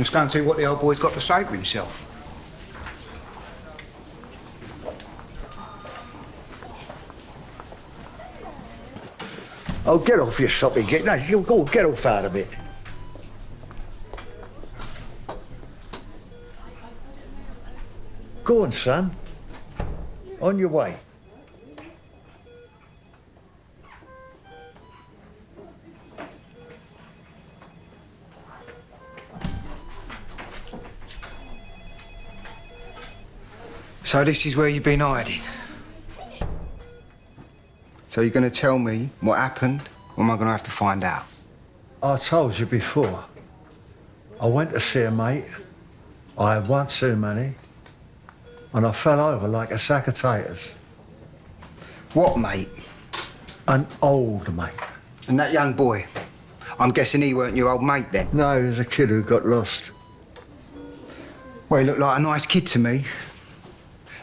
Let's go and see what the old boy's got to say for himself. Oh, get off your soppy git. No, go on, get off out of it. Go on, son. On your way. So this is where you've been hiding? So you're going to tell me what happened, or am I going to have to find out? I told you before. I went to see a mate. I had one too many. And I fell over like a sack of taters. What mate? An old mate. And that young boy? I'm guessing he weren't your old mate then? No, he was a kid who got lost. Well, he looked like a nice kid to me.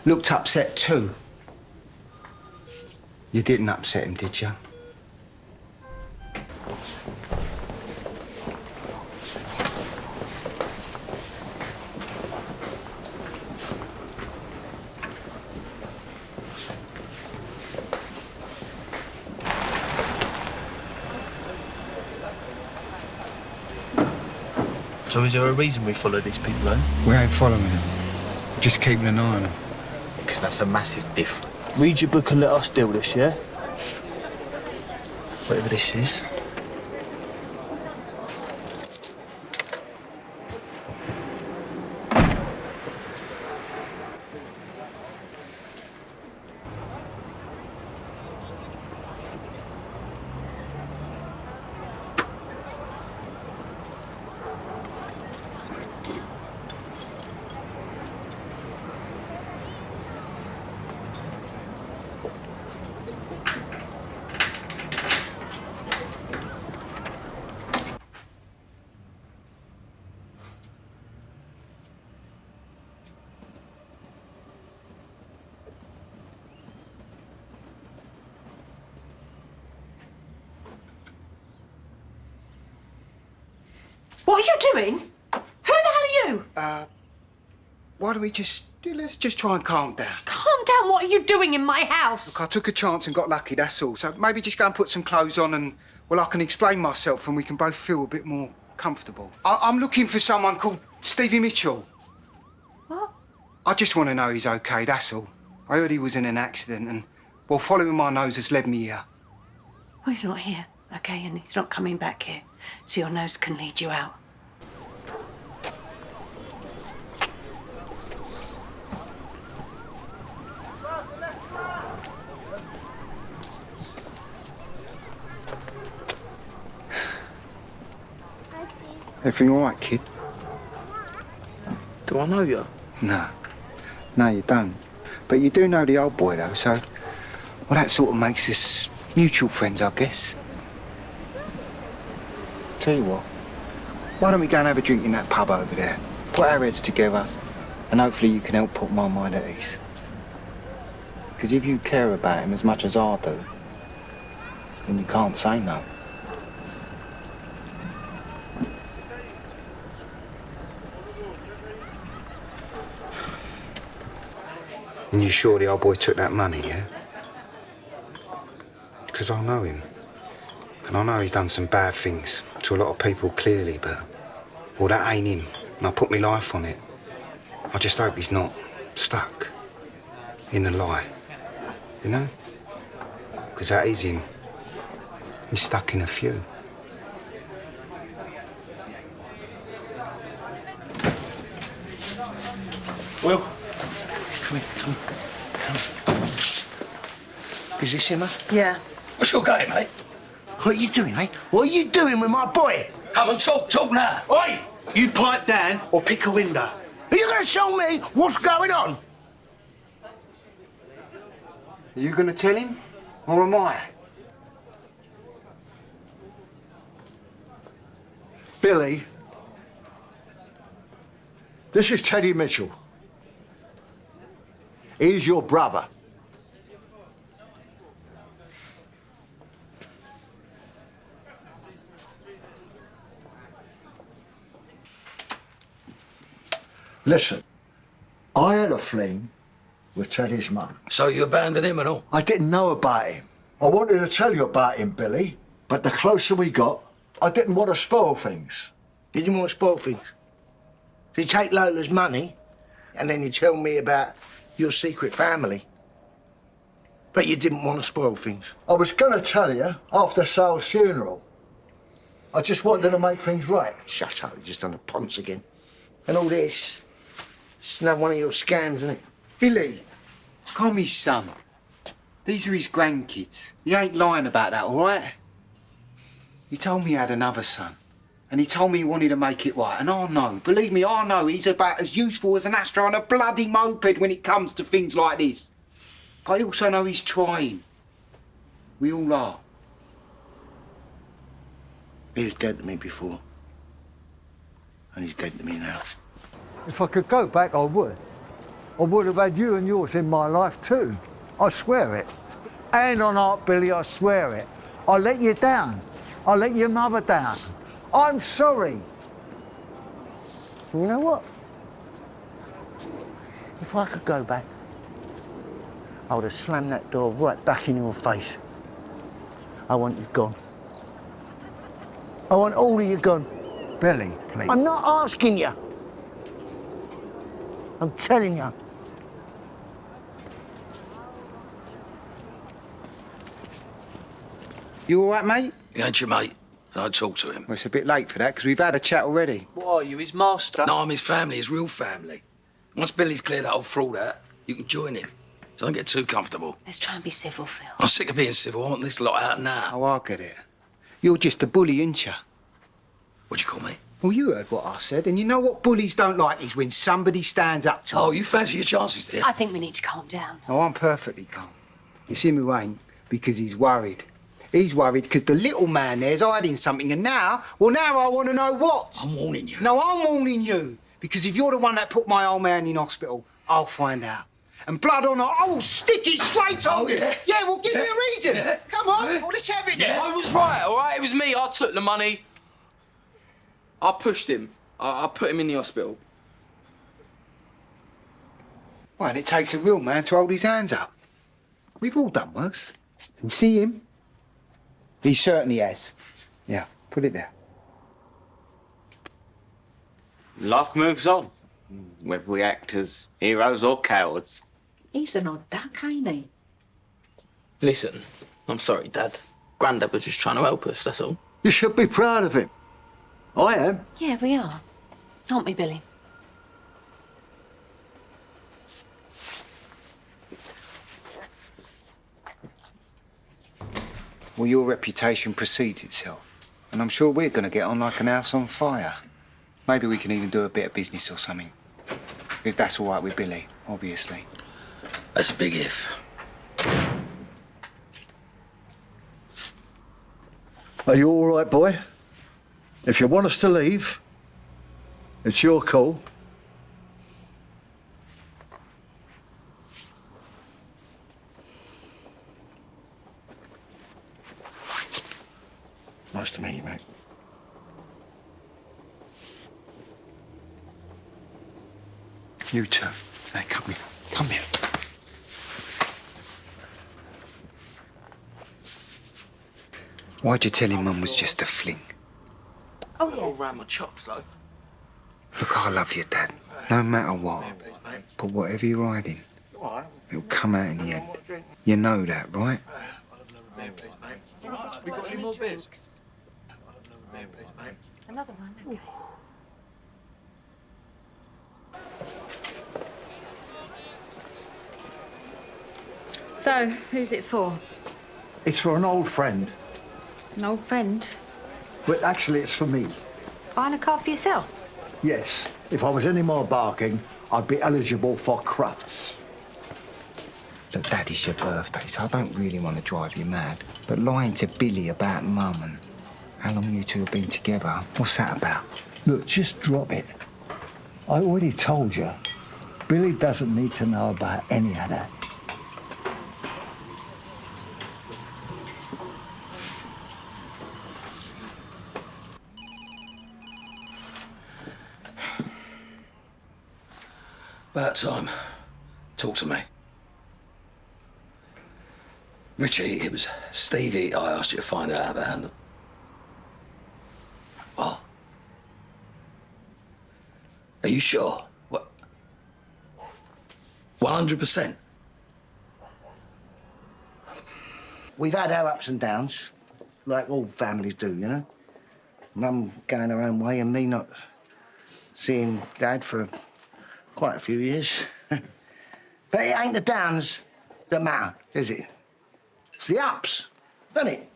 Looked upset too. You didn't upset him, did you? So is there a reason we follow these people, then? We ain't following them. We're just keeping an eye on them. Because that's a massive difference. Read your book and let us deal with this, yeah? Whatever this is. What are you doing? Who the hell are you? Why don't we let's just try and calm down. Calm down, what are you doing in my house? Look, I took a chance and got lucky, that's all. So maybe just go and put some clothes on and, well, I can explain myself and we can both feel a bit more comfortable. I'm looking for someone called Stevie Mitchell. What? I just want to know he's okay, that's all. I heard he was in an accident and, well, following my nose has led me here. Well, he's not here, OK, and he's not coming back here, so your nose can lead you out. Everything all right, kid? Do I know you? No. No, you don't. But you do know the old boy, though, so... Well, that sort of makes us mutual friends, I guess. Tell you what, why don't we go and have a drink in that pub over there? Put our heads together, and hopefully you can help put my mind at ease. Because if you care about him as much as I do, then you can't say no. And you sure the old boy took that money, yeah? Because I know him. And I know he's done some bad things to a lot of people, clearly, but... Well, that ain't him. And I put my life on it. I just hope he's not stuck in a lie. You know? Because that is him. He's stuck in a few. Will? Come here. Is this him, Yeah. What's your game, mate? What are you doing, eh? What are you doing with my boy? Come and talk now. Oi! You pipe down or pick a window. Are you going to show me what's going on? Are you going to tell him, or am I? Billy, this is Teddy Mitchell. He's your brother. Listen, I had a fling with Teddy's mum. So you abandoned him and all? I didn't know about him. I wanted to tell you about him, Billy, but the closer we got, I didn't want to spoil things. You didn't want to spoil things? So you take Lola's money and then you tell me about your secret family. But you didn't want to spoil things. I was going to tell you after Sal's funeral. I just wanted to make things right. Shut up, you're just on the ponce again. And all this, it's another one of your scams, isn't it? Billy, I'm his son. These are his grandkids. He ain't lying about that, all right? He told me he had another son. And he told me he wanted to make it right. And I know, believe me, I know he's about as useful as an Astro on a bloody moped when it comes to things like this. I also know he's trying. We all are. He was dead to me before. And he's dead to me now. If I could go back, I would. I would have had you and yours in my life too. I swear it. Hand on heart, Billy, I swear it. I let you down. I let your mother down. I'm sorry. You know what? If I could go back, I would have slammed that door right back in your face. I want you gone. I want all of you gone. Billy, please. I'm not asking you. I'm telling you. You all right, mate? He ain't your mate. Don't talk to him. Well, it's a bit late for that, because we've had a chat already. What are you, his master? No, I'm his family, his real family. Once Billy's cleared that old fraud out, you can join him. So don't get too comfortable. Let's try and be civil, Phil. I'm sick of being civil. I want this lot out now. Oh, I get it. You're just a bully, ain't you? What'd you call me? Well, you heard what I said, and you know what bullies don't like is when somebody stands up to them. Oh, you fancy your chances, dear? I think we need to calm down. Oh, I'm perfectly calm. It's him who ain't, because he's worried. He's worried because the little man there's hiding something, and now I want to know what. I'm warning you. No, I'm warning you, because if you're the one that put my old man in hospital, I'll find out. And blood on I will stick it straight on you. yeah? Yeah, well, give me a reason. Yeah. Come on, well, let's have it then. I was right, all right? It was me. I took the money. I pushed him. I put him in the hospital. Well, and it takes a real man to hold his hands up. We've all done worse. And see him? He certainly has. Yeah, put it there. Life moves on, whether we act as heroes or cowards. He's an odd duck, ain't he? Listen, I'm sorry, Dad. Grandad was just trying to help us, that's all. You should be proud of him. I am. Yeah, we are. Aren't we, Billy? Well, your reputation precedes itself. And I'm sure we're going to get on like an house on fire. Maybe we can even do a bit of business or something. If that's all right with Billy, obviously. That's a big if. Are you all right, boy? If you want us to leave, it's your call. Nice to meet you, mate. You too. Hey, come here. Come here. Why'd you tell him Mum was just a fling? Oh, yeah. All round my chops, though. Look, I love you, Dad. No matter what. But whatever you're hiding, it'll come out in the end. You know that, right? We got any more drinks? Another one, okay. So, who's it for? It's for an old friend, An old friend? but actually it's for me. Buying a car for yourself? Yes, if I was any more barking, I'd be eligible for crafts. Look, Dad, it's your birthday, so I don't really want to drive you mad. But lying to Billy about Mum and how long you two have been together, what's that about? Look, just drop it. I already told you. Billy doesn't need to know about any of that. About time. Talk to me. Richie, it was Stevie I asked you to find out about and the... What? Are you sure? What? 100%? We've had our ups and downs, like all families do, you know? Mum going her own way and me not seeing Dad for quite a few years. But it ain't the downs that matter, is it? It's the ups, isn't it?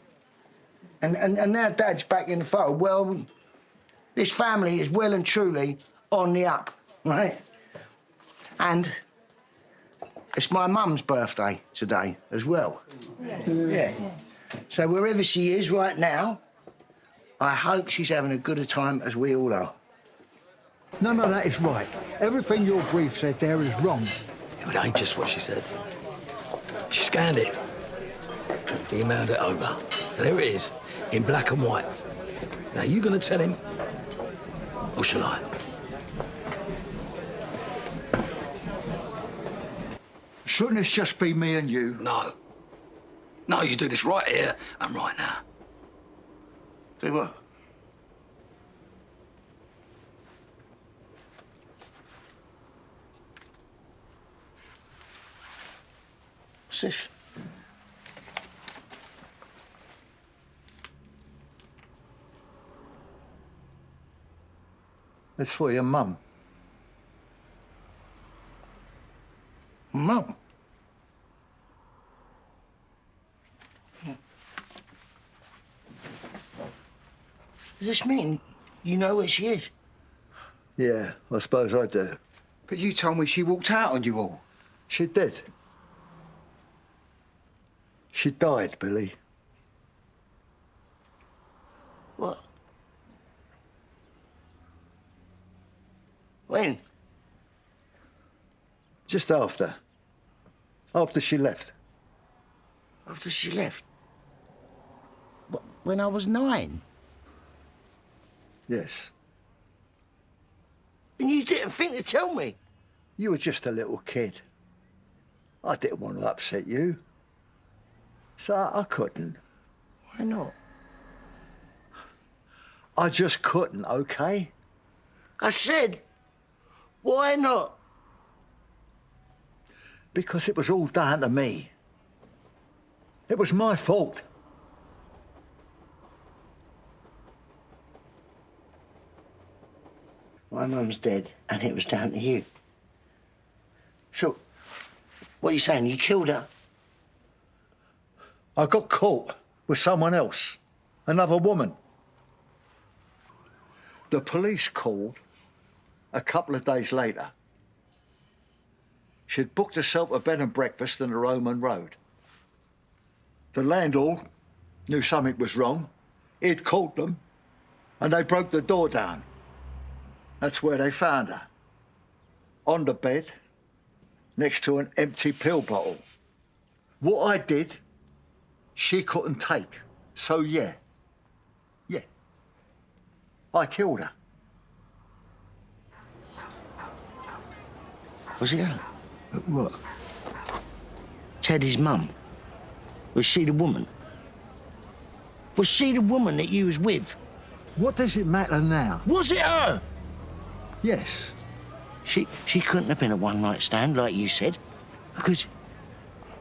And now Dad's back in the fold. Well, this family is well and truly on the up, right? And it's my mum's birthday today as well. Yeah. So wherever she is right now, I hope she's having as good a time as we all are. None of that is right. Everything your brief said there is wrong. Yeah, but it ain't just what she said. She scanned it. Emailed it over. And there it is, in black and white. Now, you gonna tell him, or shall I? Shouldn't this just be me and you? No. No, you do this right here and right now. Do what? What's this? It's for your mum. Mum? Does this mean you know where she is? Yeah, I suppose I do. But you told me she walked out on you all. She did. She died, Billy. What? When? Just after. After she left. After she left? What, when I was 9? Yes. And you didn't think to tell me? You were just a little kid. I didn't want to upset you. So I couldn't. Why not? I just couldn't, okay? I said, why not? Because it was all down to me. It was my fault. My mum's dead, and it was down to you. So, what are you saying? You killed her? I got caught with someone else, another woman. The police called a couple of days later. She'd booked herself a bed and breakfast in the Roman Road. The landlord knew something was wrong. He'd called them, and they broke the door down. That's where they found her. On the bed, next to an empty pill bottle. What I did, she couldn't take. So, yeah. I killed her. Was it her? What? Teddy's mum. Was she the woman? Was she the woman that you was with? What does it matter now? Was it her? Yes. She couldn't have been a one-night stand, like you said, because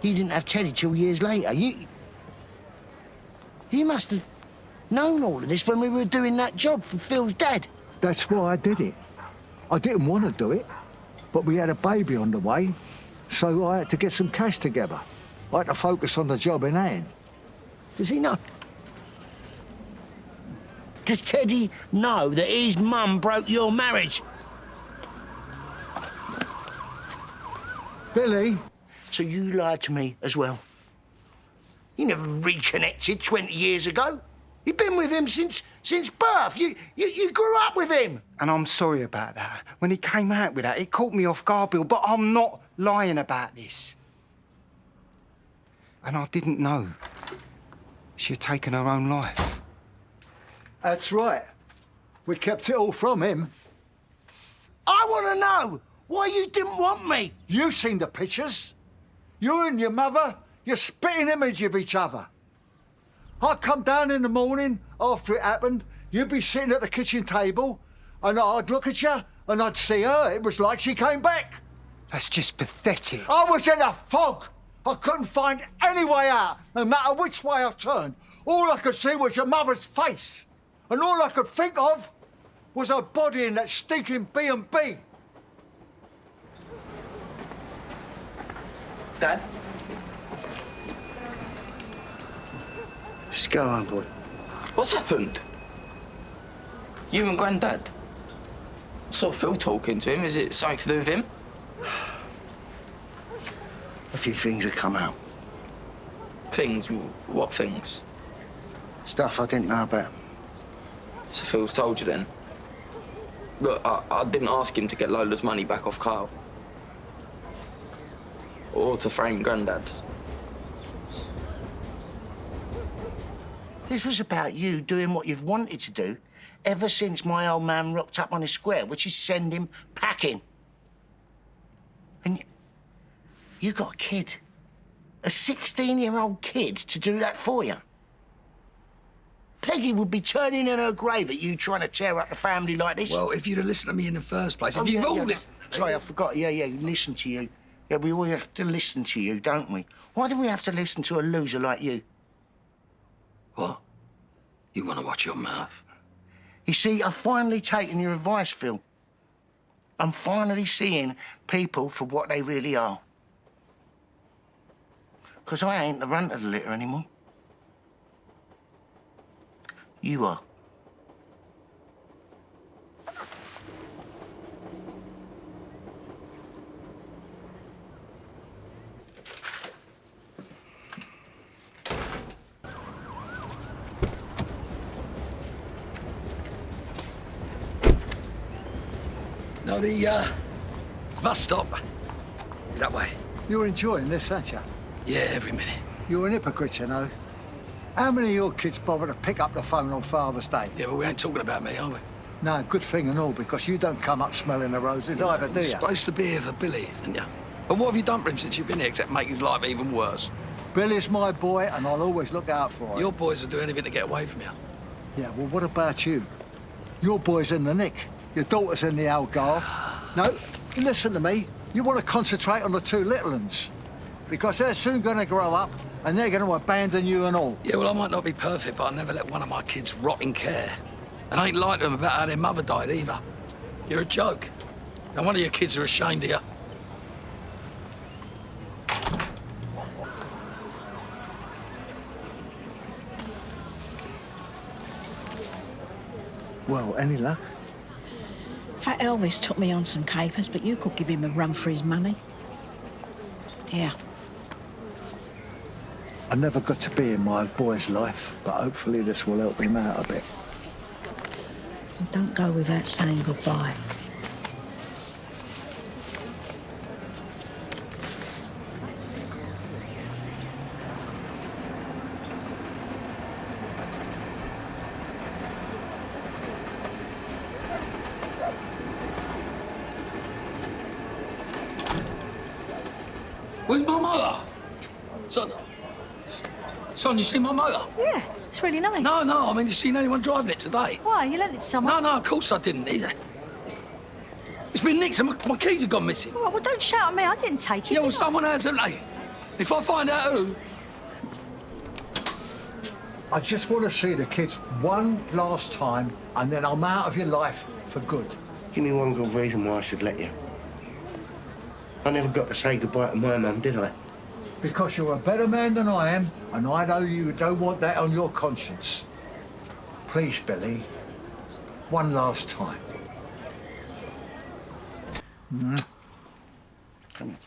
you didn't have Teddy till years later. You must have known all of this when we were doing that job for Phil's dad. That's why I did it. I didn't want to do it, but we had a baby on the way, so I had to get some cash together. I had to focus on the job in hand. Does he know? Does Teddy know that his mum broke your marriage? Billy? So you lied to me as well? You never reconnected 20 years ago. You've been with him since birth. You grew up with him. And I'm sorry about that. When he came out with that, it caught me off guard, Bill, but I'm not lying about this. And I didn't know she had taken her own life. That's right. We kept it all from him. I want to know Why you didn't want me? You seen the pictures. You and your mother, you're spitting image of each other. I'd come down in the morning after it happened, you'd be sitting at the kitchen table, and I'd look at you, and I'd see her. It was like she came back. That's just pathetic. I was in a fog. I couldn't find any way out, no matter which way I turned. All I could see was your mother's face. And all I could think of was her body in that stinking B&B. Dad? Just go on, boy. What's happened? You and Grandad? I saw Phil talking to him. Is it something to do with him? A few things have come out. Things? What things? Stuff I didn't know about. So Phil's told you then? Look, I didn't ask him to get Lola's money back off Kyle. Or to frame Grandad. This was about you doing what you've wanted to do ever since my old man rocked up on his square, which is send him packing. And you got a kid, a 16-year-old kid, to do that for you. Peggy would be turning in her grave at you trying to tear up the family like this. Well, if you'd have listened to me in the first place, if you've all listened... Sorry, I forgot. Yeah, listen to you. Yeah, we always have to listen to you, don't we? Why do we have to listen to a loser like you? What? You want to watch your mouth? You see, I've finally taken your advice, Phil. I'm finally seeing people for what they really are. Because I ain't the runt of the litter anymore. You are. No, the bus stop is that way. You're enjoying this, aren't you? Yeah, every minute. You're an hypocrite, you know. How many of your kids bother to pick up the phone on Father's Day? Yeah, but we ain't talking about me, are we? No, good thing and all, because you don't come up smelling the roses either, do You're you? supposed to be here for Billy, aren't you? But what have you done for him since you've been here, except make his life even worse? Billy's my boy, and I'll always look out for him. Your boys will do anything to get away from you. Yeah, well, what about you? Your boy's in the nick. Your daughter's in the Algarve. No, listen to me. You want to concentrate on the two little uns, because they're soon going to grow up, and they're going to abandon you and all. Yeah, well, I might not be perfect, but I'll never let one of my kids rot in care. And I ain't lied to them about how their mother died either. You're a joke. And one of your kids are ashamed of you. Well, any luck? Fat Elvis took me on some capers, but you could give him a run for his money. Yeah. I never got to be in my boy's life, but hopefully this will help him out a bit. And don't go without saying goodbye. Where's my mother? Son, you seen my motor? Yeah, it's really nice. No, I mean, you seen anyone driving it today? Why? You lent it to someone? No, of course I didn't either. It's been nicked and my keys have gone missing. All right, well, don't shout at me. I didn't take it. Yeah, well, did I? someone has, haven't they? If I find out who... I just want to see the kids one last time, and then I'm out of your life for good. Give me one good reason why I should let you. I never got to say goodbye to my mum, did I? Because you're a better man than I am, and I know you don't want that on your conscience. Please, Billy, one last time. Mm. Come on.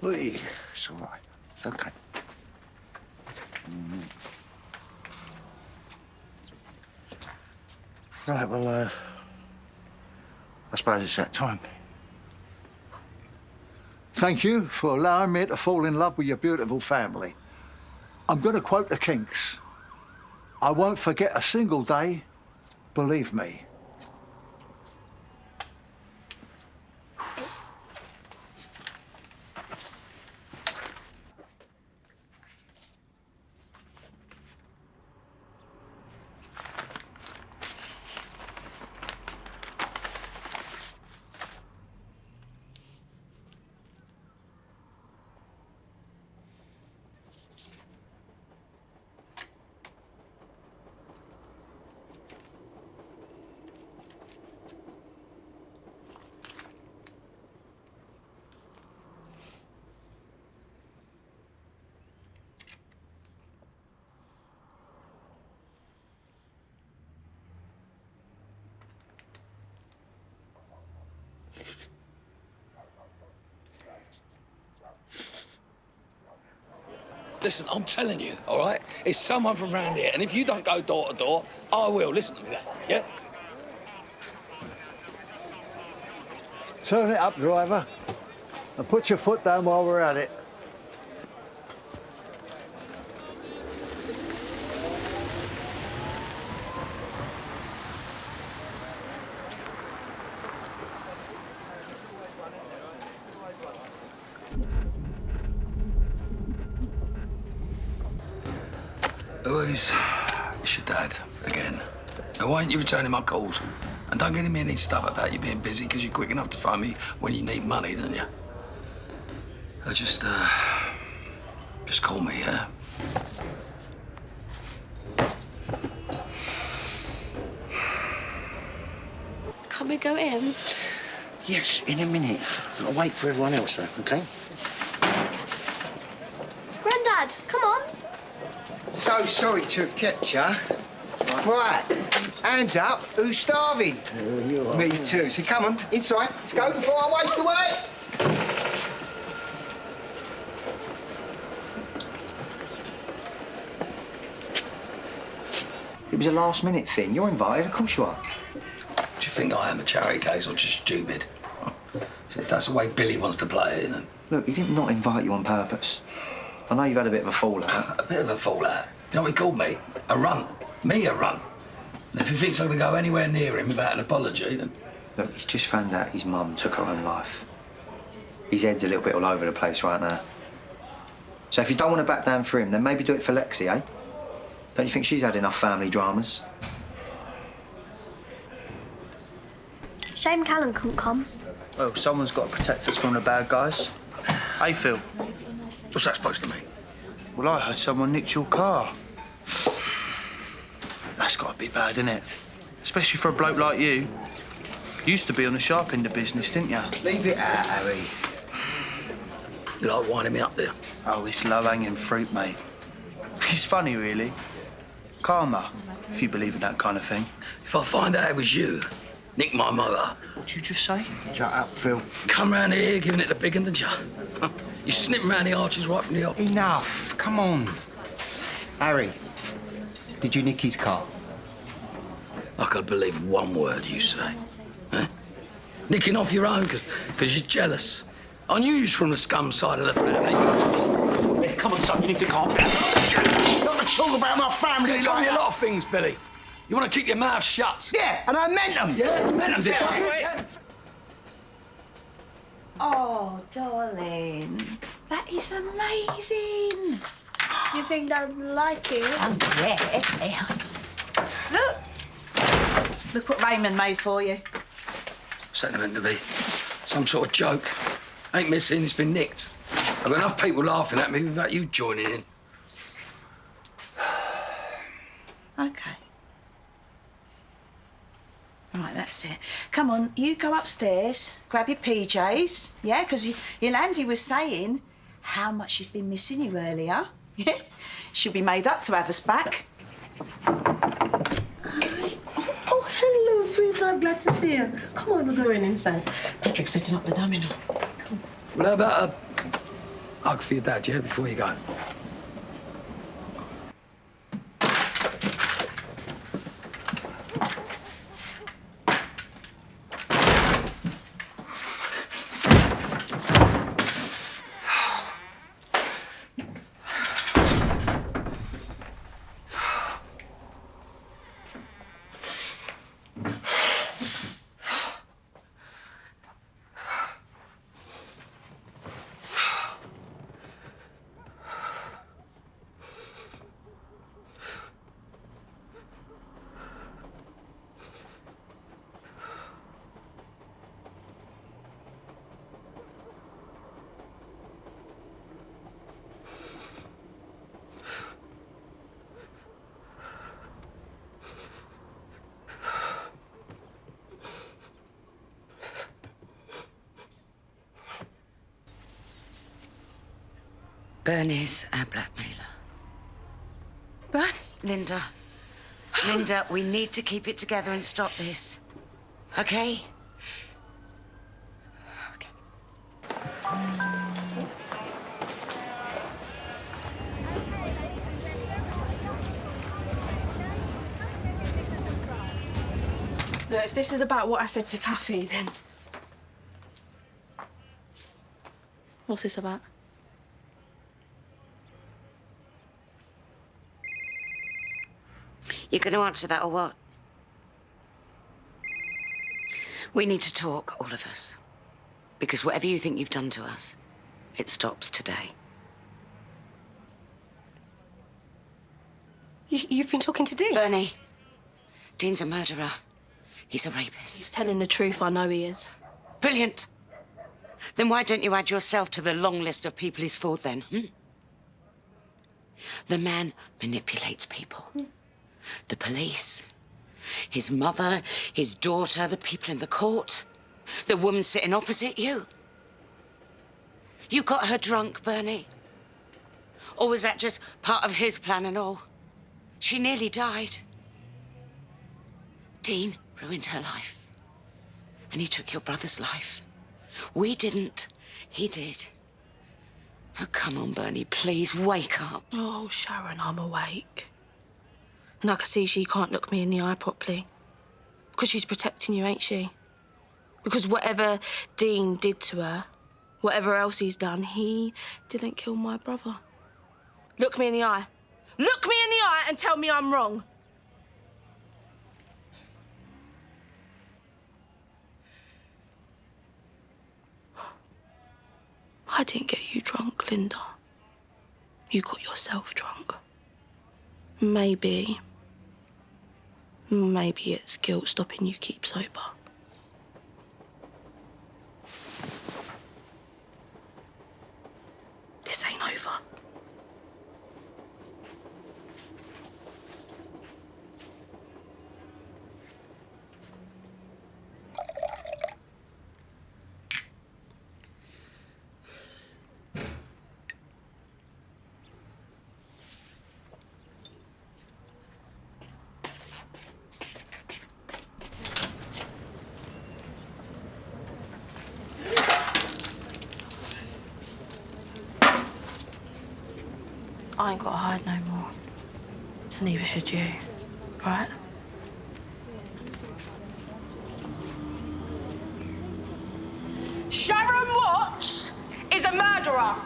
Wait, it's all right. It's okay. Right, well, I suppose it's that time. Thank you for allowing me to fall in love with your beautiful family. I'm going to quote the Kinks. I won't forget a single day, believe me. Listen, I'm telling you, all right? It's someone from round here, and if you don't go door to door, I will. Listen to me, Dad, yeah? Turn it up, driver. And put your foot down while we're at it. Louise, it's your dad, again. Now, why ain't you returning my calls? And don't get me any stuff about you being busy, because you're quick enough to phone me when you need money, don't you? Just call me, yeah? Can't we go in? Yes, in a minute. I'll wait for everyone else, though, OK? Grandad, come on. So sorry to have kept you. Right, hands up. Who's starving? Me too. So come on, inside. Let's go before I waste away. It was a last-minute thing. You're invited, of course you are. Do you think I am a charity case or just stupid? So if that's the way Billy wants to play it, then... Look, he did not invite you on purpose. I know you've had a bit of a fallout. A bit of a fallout? You know what he called me? A runt. Me a runt. And if he thinks I'm going to go anywhere near him without an apology, then... Look, he's just found out his mum took her own life. His head's a little bit all over the place right now. So if you don't want to back down for him, then maybe do it for Lexi, eh? Don't you think she's had enough family dramas? Shame Callum couldn't come. Well, someone's got to protect us from the bad guys. Hey, Phil. What's that supposed to mean? Well, I heard someone nicked your car. That's got to be bad, innit? Especially for a bloke like you. You used to be on the sharp end of business, didn't you? Leave it out, Harry. You like winding me up there? Oh, it's low-hanging fruit, mate. It's funny, really. Karma, if you believe in that kind of thing. If I find out it was you, nick my motor. What'd you just say? Shut up, Phil. Come round here giving it the big one, didn't you? Huh? You snipping round the arches right from the off. Enough. Come on. Harry, did you nick his car? I could believe one word you say. Huh? Nicking off your own because you're jealous. I knew you was from the scum side of the family. Come on, son, you need to calm down. Not to talk about my family You like told me a that. lot of things, Billy. You want to keep your mouth shut. Yeah, and I meant them. Yeah, you meant them, did you? Oh, darling, that is amazing. You think Dad would like it? Oh, yeah. Look what Raymond made for you. What's that meant to be? Some sort of joke? Ain't missing, it's been nicked. I've got enough people laughing at me without you joining in. Okay. Right, that's it. Come on, you go upstairs, grab your PJs, yeah? Because Yolandi was saying how much she's been missing you earlier. Yeah? She'll be made up to have us back. Oh, hello, sweetheart. Glad to see you. Come on, we're going inside. Patrick's setting up the domino. Well, how about a hug for your dad, yeah, before you go? Bernie's our blackmailer. What? Linda, we need to keep it together and stop this. Okay? Look, if this is about what I said to Kathy, then... What's this about? You going to answer that or what? We need to talk, all of us. Because whatever you think you've done to us, it stops today. You've been talking to Dean? Bernie, Dean's a murderer. He's a rapist. He's telling the truth, I know he is. Brilliant. Then why don't you add yourself to the long list of people he's fooled then? The man manipulates people. The police, his mother, his daughter, the people in the court, the woman sitting opposite you. You got her drunk, Bernie. Or was that just part of his plan and all? She nearly died. Dean ruined her life. And he took your brother's life. We didn't. He did. Now, come on, Bernie, please, wake up. Oh, Sharon, I'm awake. And I can see she can't look me in the eye properly. Because she's protecting you, ain't she? Because whatever Dean did to her, whatever else he's done, he didn't kill my brother. Look me in the eye. Look me in the eye and tell me I'm wrong. I didn't get you drunk, Linda. You got yourself drunk. Maybe it's guilt stopping you keep sober. This ain't over. I ain't got to hide no more. So neither should you, right? Sharon Watts is a murderer.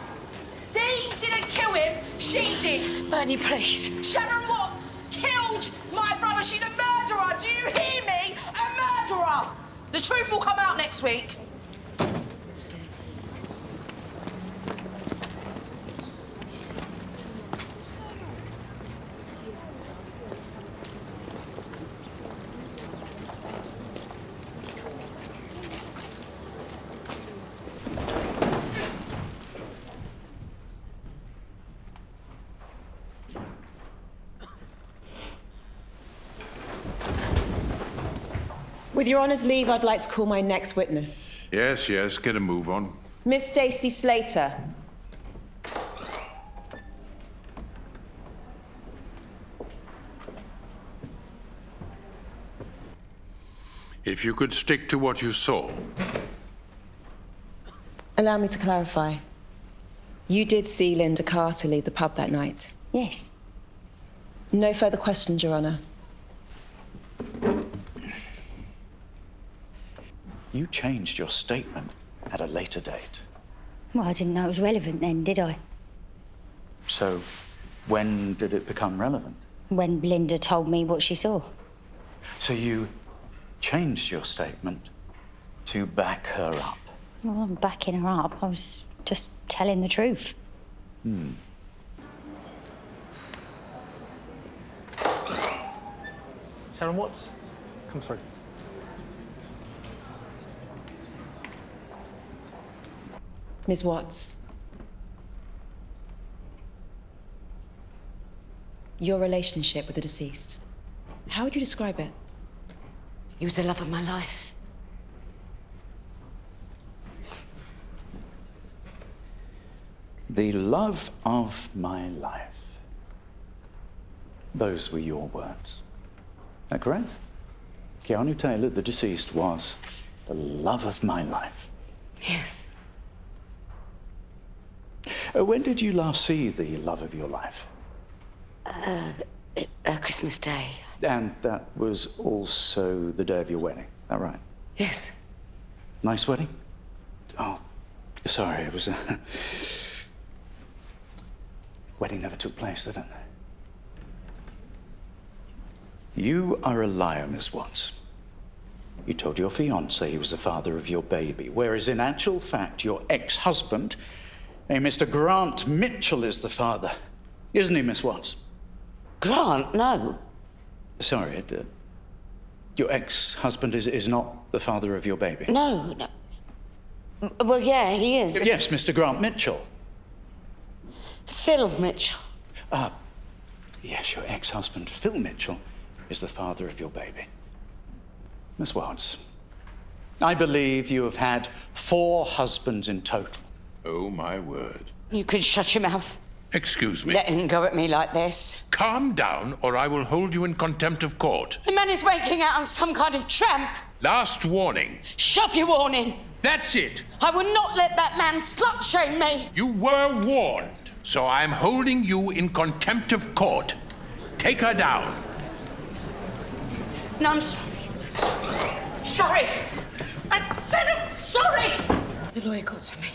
Dean didn't kill him, she did. Bernie, please. Sharon Watts killed my brother. She's a murderer. Do you hear me? A murderer. The truth will come out next week. With Your Honour's leave, I'd like to call my next witness. Yes, yes, get a move on. Miss Stacey Slater. If you could stick to what you saw. Allow me to clarify. You did see Linda Carter leave the pub that night? Yes. No further questions, Your Honour. You changed your statement at a later date. Well, I didn't know it was relevant then, did I? So, when did it become relevant? When Linda told me what she saw. So you changed your statement to back her up? Well, I'm backing her up. I was just telling the truth. Sharon Watts, come through. Ms. Watts. Your relationship with the deceased. How would you describe it? He was the love of my life. The love of my life. Those were your words. Is that correct? Keanu Taylor, the deceased, was the love of my life. Yes. When did you last see the love of your life? Christmas Day. And that was also the day of your wedding, is that right? Yes. Nice wedding? Oh, sorry, it was a... Wedding never took place, did it? You are a liar, Miss Watts. You told your fiancé he was the father of your baby, whereas in actual fact, your ex-husband, a Mr. Grant Mitchell, is the father. Isn't he, Miss Watts? Grant, no. Sorry, your ex-husband is not the father of your baby? No. Well, yeah, he is. Yes, Mr. Grant Mitchell. Phil Mitchell. Yes, your ex-husband, Phil Mitchell, is the father of your baby. Miss Watts, I believe you have had 4 husbands in total. Oh, my word. You can shut your mouth. Excuse me. Letting him go at me like this. Calm down, or I will hold you in contempt of court. The man is making out I'm some kind of tramp. Last warning. Shove your warning. That's it. I will not let that man slut-shame me. You were warned, so I'm holding you in contempt of court. Take her down. No, I'm sorry. Sorry. I said I'm sorry. The lawyer got to me.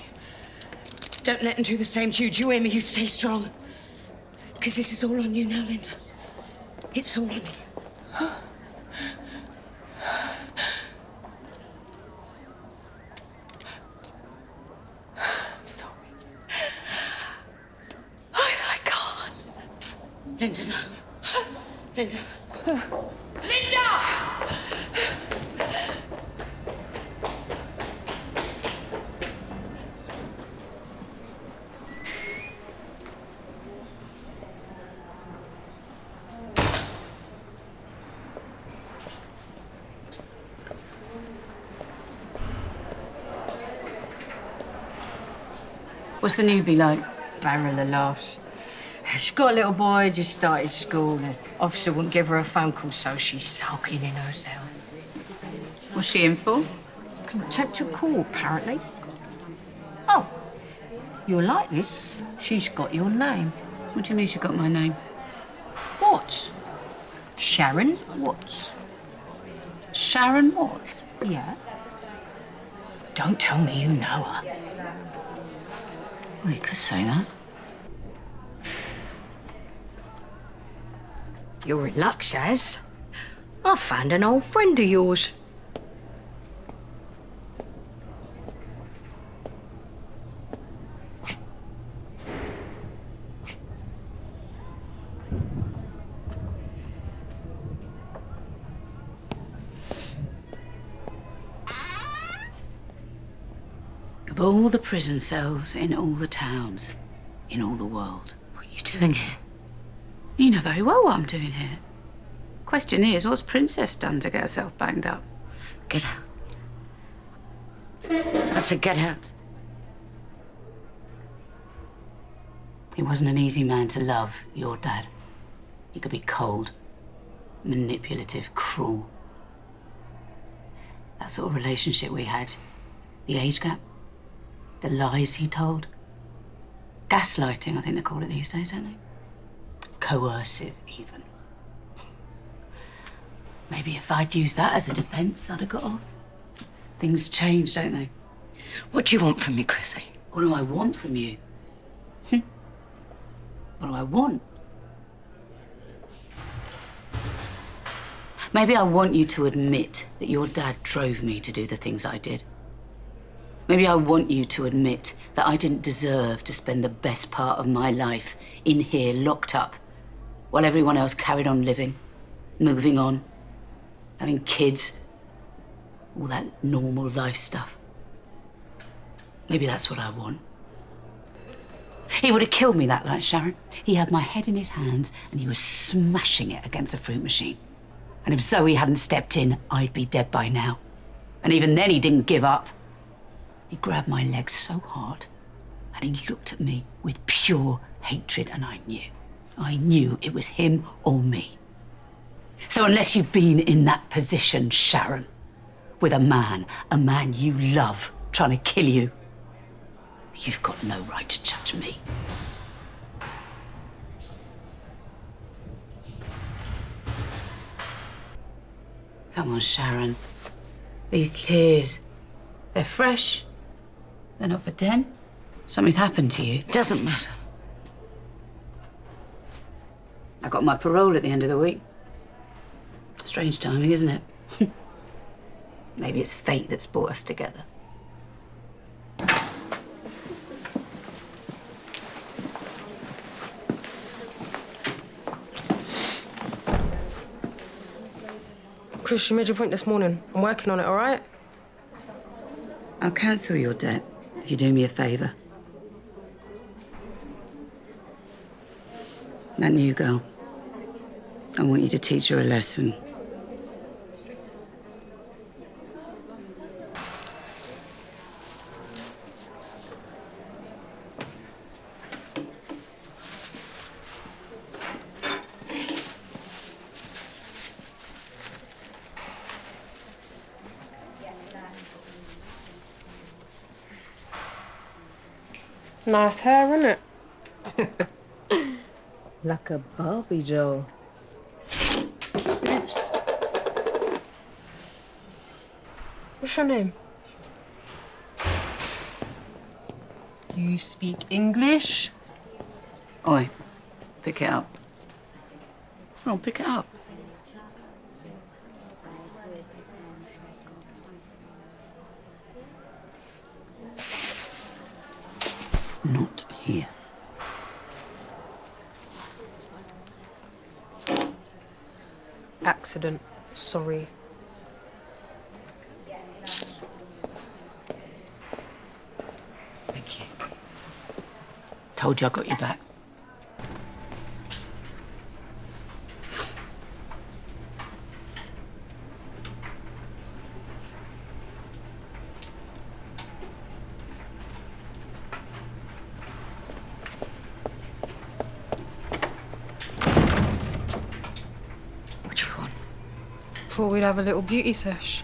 Don't let him do the same to you. Do you hear me? You stay strong. Because this is all on you now, Linda. It's all on you. I'm sorry. I can't. Linda, no. Linda. Linda! What's the newbie like? Barrel of laughs. She's got a little boy, just started school. The officer wouldn't give her a phone call, so she's sulking in her cell. What's she in for? Contempt of court, apparently. Oh, you're like this. She's got your name. What do you mean she got my name? What? Sharon Watts. Sharon Watts? Yeah. Don't tell me you know her. Well, you could say that. You're in luck, Shaz. I found an old friend of yours. Of all the prison cells in all the towns, in all the world, what are you doing here? You know very well what I'm doing here. Question is, what's Princess done to get herself banged up? Get out. I said get out. He wasn't an easy man to love, your dad. He could be cold, manipulative, cruel. That sort of relationship we had, the age gap, the lies he told. Gaslighting, I think they call it these days, don't they? Coercive, even. Maybe if I'd used that as a defence, I'd have got off. Things change, don't they? What do you want from me, Chrissy? What do I want from you? What do I want? Maybe I want you to admit that your dad drove me to do the things I did. Maybe I want you to admit that I didn't deserve to spend the best part of my life in here, locked up, while everyone else carried on living, moving on, having kids, all that normal life stuff. Maybe that's what I want. He would have killed me that night, Sharon. He had my head in his hands and he was smashing it against a fruit machine. And if Zoe hadn't stepped in, I'd be dead by now. And even then he didn't give up. He grabbed my legs so hard and he looked at me with pure hatred, and I knew it was him or me. So unless you've been in that position, Sharon, with a man you love trying to kill you, you've got no right to judge me. Come on, Sharon. These tears, they're fresh. They're not for 10. Something's happened to you. Doesn't matter. I got my parole at the end of the week. Strange timing, isn't it? Maybe it's fate that's brought us together. Chris, you made your point this morning. I'm working on it, all right? I'll cancel your debt if you do me a favour. That new girl, I want you to teach her a lesson. Nice hair, isn't it? Like a Barbie doll. Oops. What's your name? You speak English? Oi, pick it up. Come on, pick it up. Not here. Accident. Sorry. Thank you. Told you I got your back. Thought we'd have a little beauty sesh.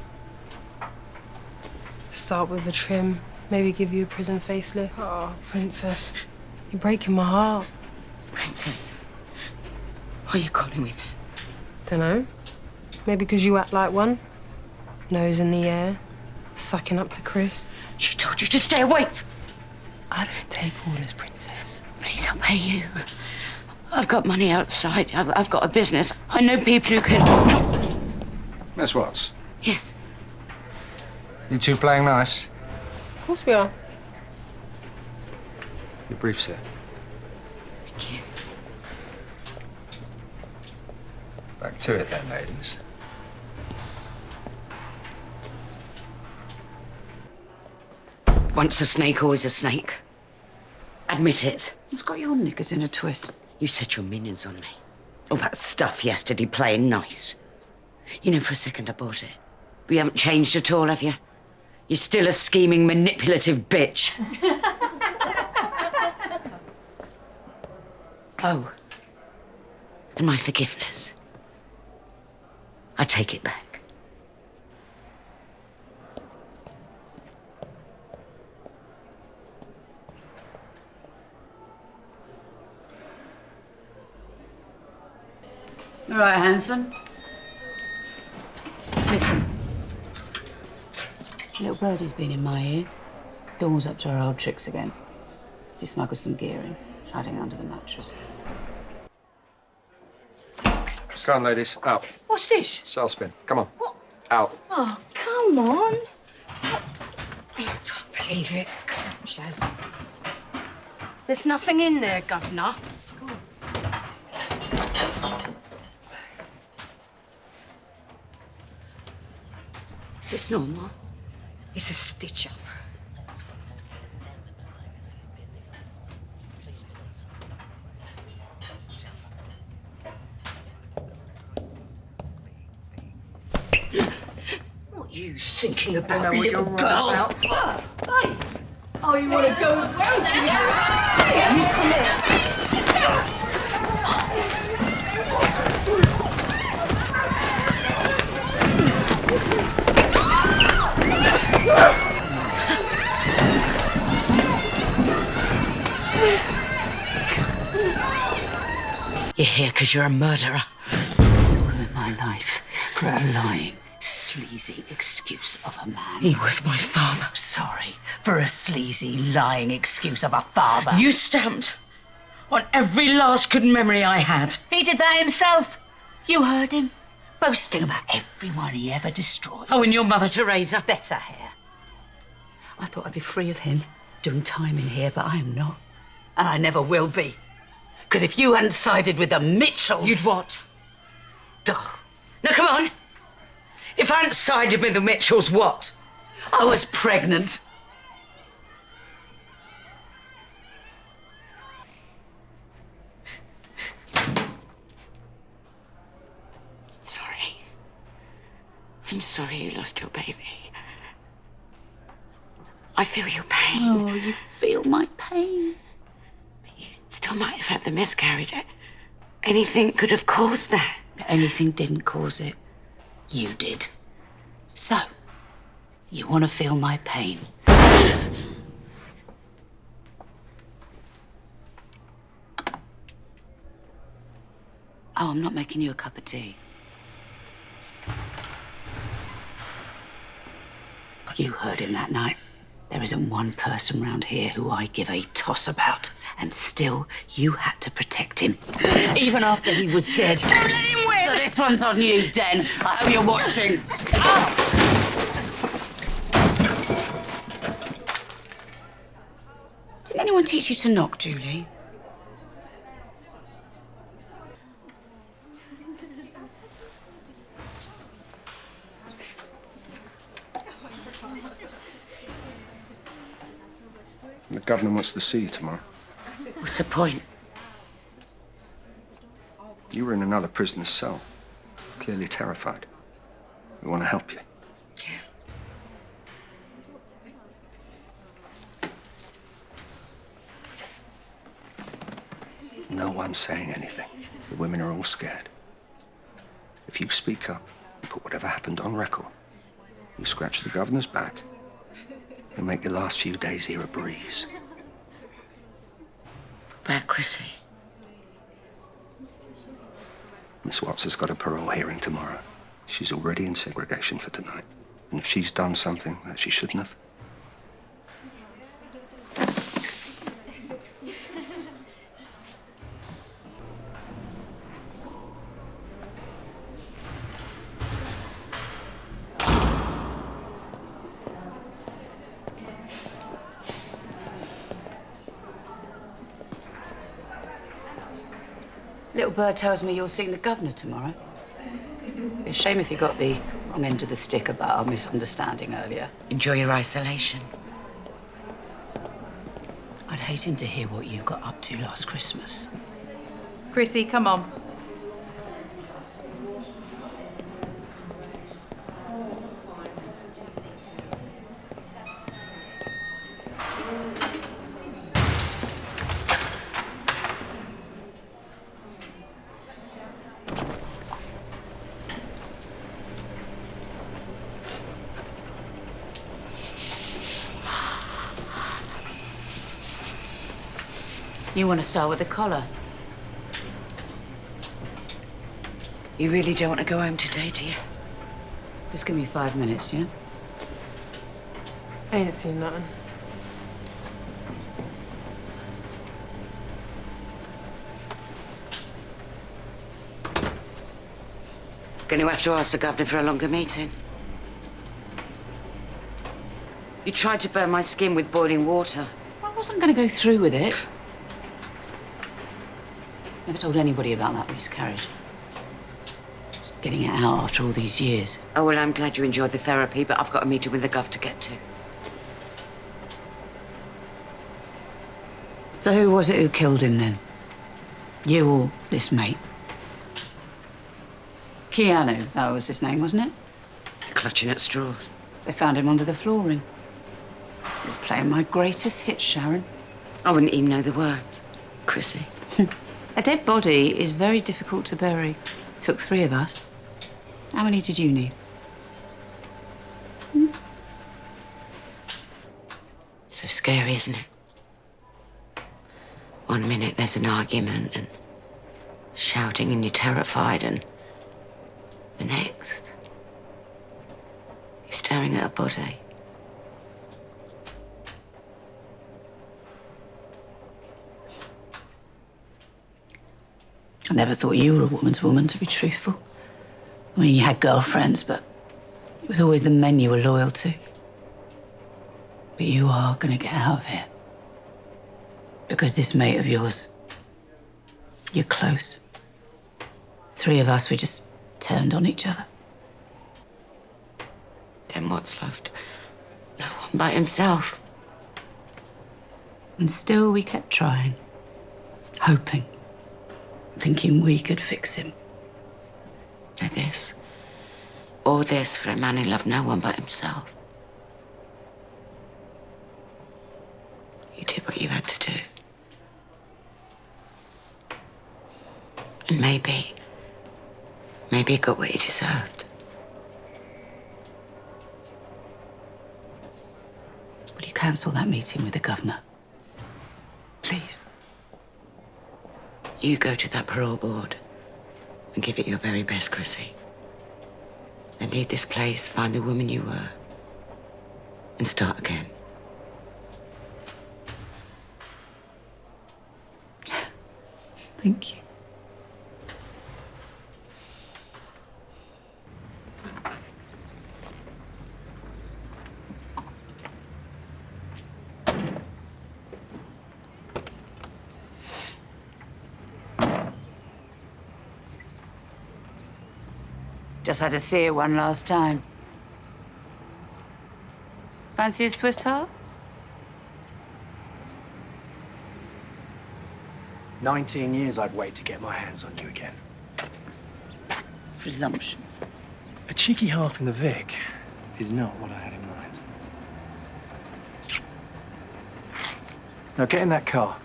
Start with a trim, maybe give you a prison facelift. Oh, princess, you're breaking my heart. Princess? What are you calling me that? Dunno. Maybe because you act like one. Nose in the air, sucking up to Chris. She told you to stay away. I don't take orders, princess. Please, I'll pay you. I've got money outside. I've got a business. I know people who can... Miss Watts? Yes. You two playing nice? Of course we are. Your brief's here. Thank you. Back to it then, ladies. Once a snake, always a snake. Admit it. Who's got your knickers in a twist? You set your minions on me. All that stuff yesterday playing nice. You know, for a second I bought it. But you haven't changed at all, have you? You're still a scheming, manipulative bitch. Oh. And my forgiveness. I take it back. All right, handsome. Listen. Little birdie's been in my ear. Dawn's up to her old tricks again. She smuggled some gear in, hiding under the mattress. Go on, ladies. Out. What's this? Cell spin. Come on. What? Out. Oh, come on. I don't believe it. Come on, Shaz. There's nothing in there, Governor. Is this normal? It's a stitch-up. What are you thinking about, I know what little you're girl? about. Hey. Oh, you want to go as well, do you? Yeah. You come here. You're here because you're a murderer. You ruined my life for her lying. Sleazy excuse of a man. He was my father. Sorry for a sleazy, lying excuse of a father. You stamped on every last good memory I had. He did that himself. You heard him. Boasting about everyone he ever destroyed. Oh, and your mother Teresa. Better hair. I thought I'd be free of him, doing time in here, but I am not. And I never will be. Because if you hadn't sided with the Mitchells... You'd what? Ugh. Now, come on. If I hadn't sided with the Mitchells, what? I was pregnant. Sorry. I'm sorry you lost your baby. I feel your pain. Oh, you feel my pain. You still might have had the miscarriage. Anything could have caused that. But anything didn't cause it. You did. So, you want to feel my pain? Oh, I'm not making you a cup of tea. You heard him that night. There isn't one person round here who I give a toss about. And still, you had to protect him. Even after he was dead. Don't let him win! So this one's on you, Den. I hope you're watching. Did anyone teach you to knock, Julie? The governor wants to see you tomorrow. What's the point? You were in another prisoner's cell, clearly terrified. We want to help you. No one's saying anything. The women are all scared. If you speak up and put whatever happened on record, you scratch the governor's back and make your last few days here a breeze. About Chrissy. Miss Watts has got a parole hearing tomorrow. She's already in segregation for tonight. And if she's done something that she shouldn't have, Little bird tells me you're seeing the governor tomorrow. Be a shame if you got the wrong end of the stick about our misunderstanding earlier. Enjoy your isolation. I'd hate him to hear what you got up to last Christmas. Chrissy, come on. You want to start with the collar? You really don't want to go home today, do you? Just give me 5 minutes, yeah? I ain't seen nothing. Going to have to ask the governor for a longer meeting. You tried to burn my skin with boiling water. I wasn't going to go through with it. Never told anybody about that miscarriage. Just getting it out after all these years. Oh, well, I'm glad you enjoyed the therapy, but I've got a meeting with the gov to get to. So who was it who killed him then? You or this mate? Keanu, that was his name, wasn't it? Clutching at straws. They found him under the flooring. You're playing my greatest hit, Sharon. I wouldn't even know the words. Chrissy. A dead body is very difficult to bury. Took 3 of us. How many did you need? So scary, isn't it? One minute there's an argument and shouting and you're terrified, and the next, staring at a body. I never thought you were a woman's woman, to be truthful. I mean, you had girlfriends, but it was always the men you were loyal to. But you are gonna get out of here. Because this mate of yours, you're close. 3 of us, we just turned on each other. Then what's left? No one but himself. And still we kept trying, hoping, thinking we could fix him. All this for a man who loved no one but himself. You did what you had to do. And maybe you got what you deserved. Will you cancel that meeting with the governor? Please. You go to that parole board and give it your very best, Chrissy. Then leave this place, find the woman you were, and start again. Thank you. Just had to see it one last time. Fancy a swift heart? 19 years I'd wait to get my hands on you again. Presumptions. A cheeky half in the Vic is not what I had in mind. Now get in that car.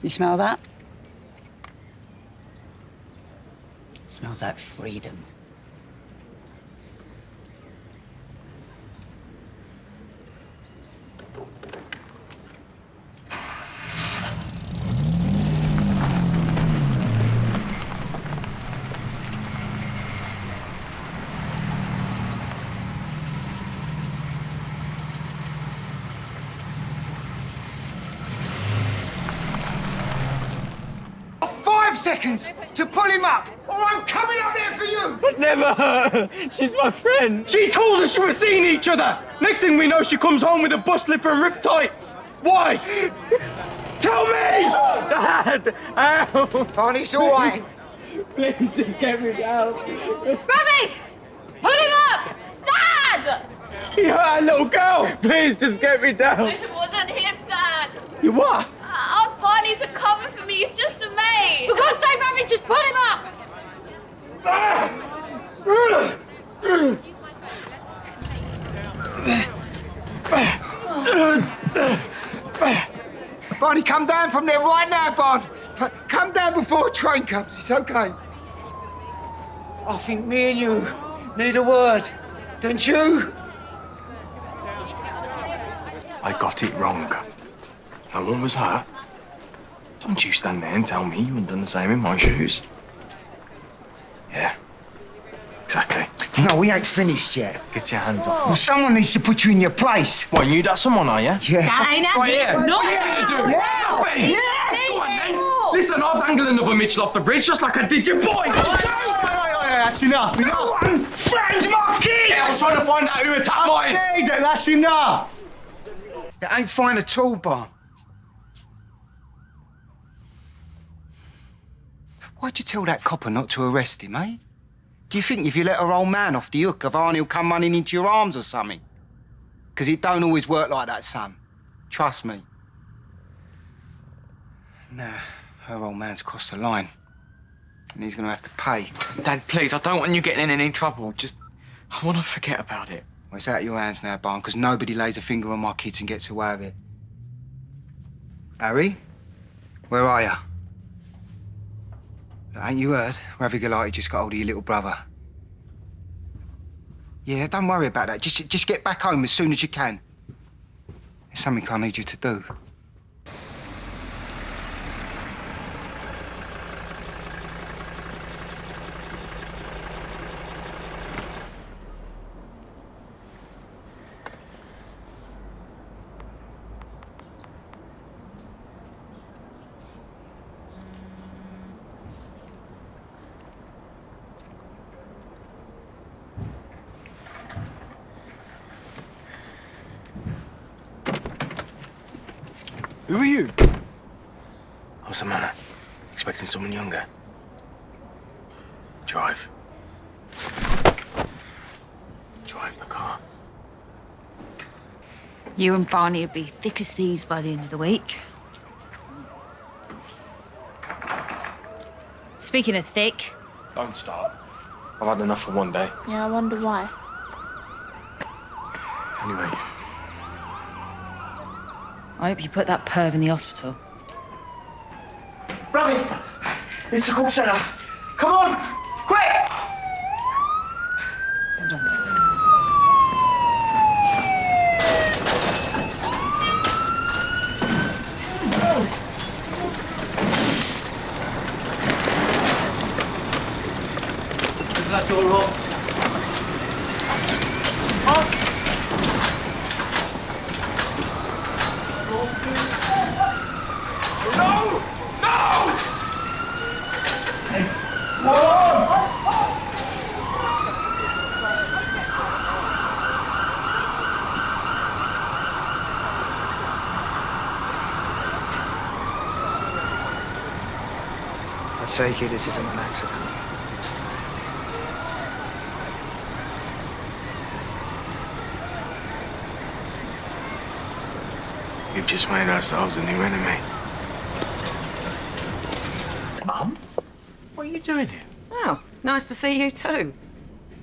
You smell that? Smells like freedom. Seconds to pull him up, or I'm coming up there for you! I'd never hurt her. She's my friend. She told us you were seeing each other. Next thing we know, she comes home with a bus slip and rip tights. Why? Tell me! Dad! Ow! Barney, it's all right. Please just get me down. Robbie! Put him up! Dad! He hurt our little girl. Please just get me down. It wasn't him, Dad. You what? I asked Barney to cover for me. He's just a mate. For God's sake, Robbie, just put him up! Barney, come down from there right now, Barney. Come down before a train comes. It's okay. I think me and you need a word, don't you? I got it wrong. No one was hurt. Don't you stand there and tell me you hadn't done the same in my shoes. Yeah, exactly. No, we ain't finished yet. Get your hands off me. Well, someone needs to put you in your place. What, you that someone, are you? Yeah. That ain't happening. Right, yeah. No. What are you gonna do? Yeah. Nothing. Yeah. Go on, then. Listen, I'll dangle another Mitchell off the bridge just like I did your boy. That's enough. No one threatens my kid! Yeah, I was trying to find out who attacked mine. That's enough. It ain't fine at all, Barn. Why'd you tell that copper not to arrest him, eh? Do you think if you let our old man off the hook, Avani will come running into your arms or something? Because it don't always work like that, son. Trust me. Nah, her old man's crossed the line. And he's gonna have to pay. Dad, please, I don't want you getting in any trouble. Just, I want to forget about it. Well, it's out of your hands now, Barn, because nobody lays a finger on my kids and gets away with it. Harry? Where are you? Look, ain't you heard? Ravi Galati just got hold of your little brother. Yeah, don't worry about that. Just get back home as soon as you can. There's something I need you to do. Who are you? What's the matter? Expecting someone younger? Drive. Drive the car. You and Barney will be thick as thieves by the end of the week. Speaking of thick... Don't start. I've had enough for one day. Yeah, I wonder why. Anyway. I hope you put that perv in the hospital. Robbie! It's the call centre. Come on! Quick! Is that door locked? I take it this isn't an accident. We've just made ourselves a new enemy. Mum? What are you doing here? Oh, nice to see you too.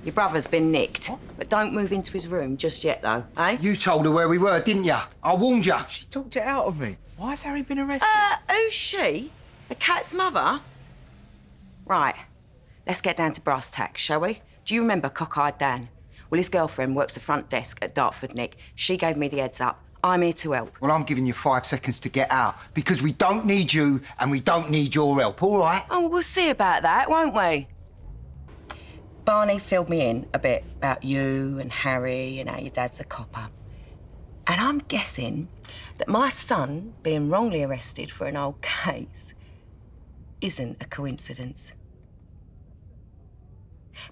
Your brother's been nicked, but don't move into his room just yet, though, eh? You told her where we were, didn't you? I warned you. She talked it out of me. Why has Harry been arrested? Who's she? The cat's mother? Right, let's get down to brass tacks, shall we? Do you remember Cockeyed Dan? Well, his girlfriend works the front desk at Dartford Nick. She gave me the heads up. I'm here to help. Well, I'm giving you 5 seconds to get out because we don't need you and we don't need your help, all right? Oh, well, we'll see about that, won't we? Barney filled me in a bit about you and Harry and how your dad's a copper. And I'm guessing that my son being wrongly arrested for an old case isn't a coincidence.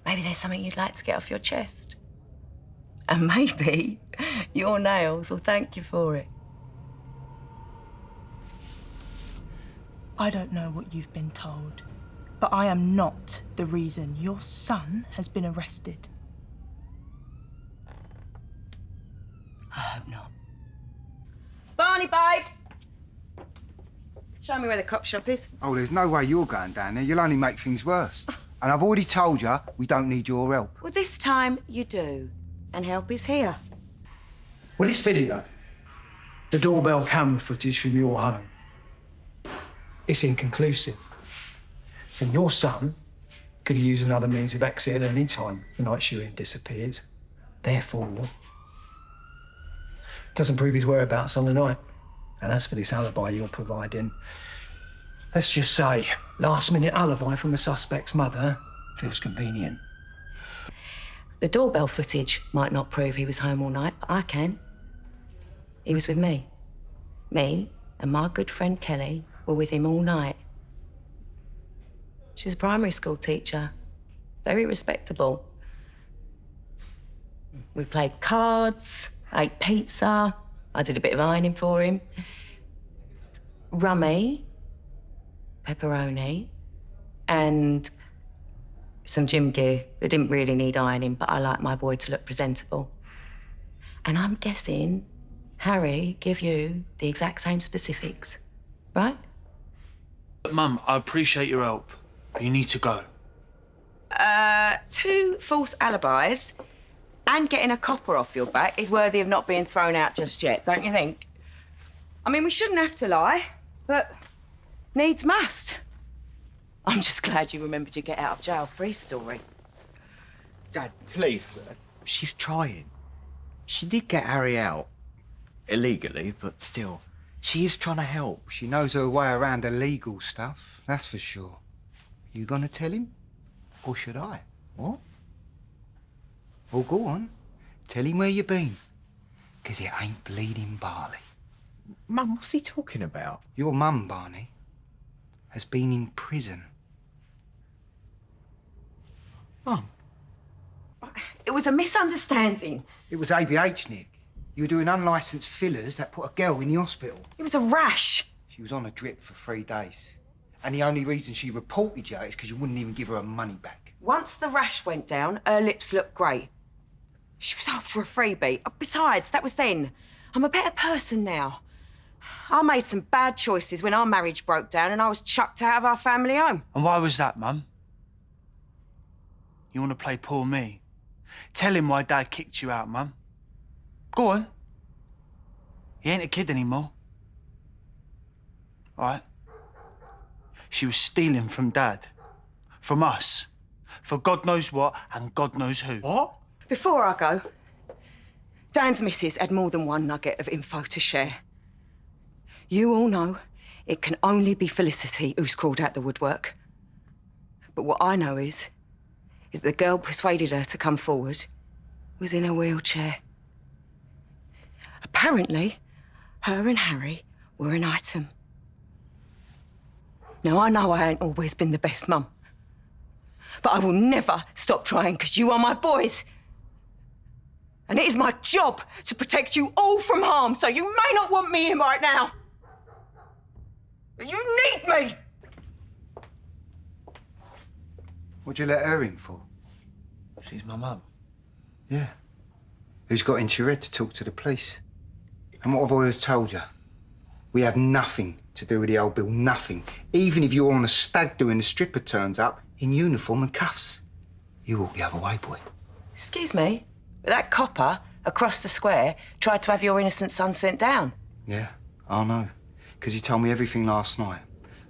Maybe there's something you'd like to get off your chest. And maybe your nails will thank you for it. I don't know what you've been told, but I am not the reason your son has been arrested. I hope not. Barney, babe! Show me where the cop shop is. Oh, there's no way you're going down there. You'll only make things worse. And I've already told you we don't need your help. Well, this time you do. And help is here. Well, this video, the doorbell camera footage from your home, it's inconclusive. So your son could have used another means of exit at any time the night Shireen disappeared. Therefore, doesn't prove his whereabouts on the night. And as for this alibi you're providing, let's just say last-minute alibi from the suspect's mother feels convenient. The doorbell footage might not prove he was home all night, but I can. He was with me. Me and my good friend Kelly were with him all night. She's a primary school teacher, very respectable. We played cards, ate pizza, I did a bit of ironing for him. Rummy, pepperoni, and some gym gear that didn't really need ironing, but I like my boy to look presentable. And I'm guessing Harry gave you the exact same specifics, right? Mum, I appreciate your help, but you need to go. 2 false alibis and getting a copper off your back is worthy of not being thrown out just yet, don't you think? I mean, we shouldn't have to lie, but needs must. I'm just glad you remembered your get out of jail free story. Dad, please, she's trying. She did get Harry out. Illegally, but still. She is trying to help. She knows her way around illegal stuff, that's for sure. You gonna tell him? Or should I? What? Well, go on. Tell him where you been. 'Cause it ain't bleeding barley. Mum, what's he talking about? Your mum, Barney, has been in prison. Mum? It was a misunderstanding. It was ABH, Nick. You were doing unlicensed fillers that put a girl in the hospital. It was a rash. She was on a drip for 3 days. And the only reason she reported you is because you wouldn't even give her her money back. Once the rash went down, her lips looked great. She was after a freebie. Besides, that was then. I'm a better person now. I made some bad choices when our marriage broke down and I was chucked out of our family home. And why was that, Mum? You want to play poor me? Tell him why Dad kicked you out, Mum. Go on. He ain't a kid anymore. All right? She was stealing from Dad. From us. For God knows what and God knows who. What? Before I go, Dan's missus had more than one nugget of info to share. You all know it can only be Felicity who's crawled out the woodwork. But what I know is the girl persuaded her to come forward was in a wheelchair. Apparently, her and Harry were an item. Now, I know I ain't always been the best mum, but I will never stop trying because you are my boys. And it is my job to protect you all from harm, so you may not want me in right now. But you need me! What'd you let her in for? She's my mum. Yeah. Who's got into your head to talk to the police? And what have I always told you? We have nothing to do with the old bill, nothing. Even if you're on a stag do and the stripper turns up in uniform and cuffs. You walk the other way, boy. Excuse me, but that copper across the square tried to have your innocent son sent down. Yeah, I know. Because he told me everything last night.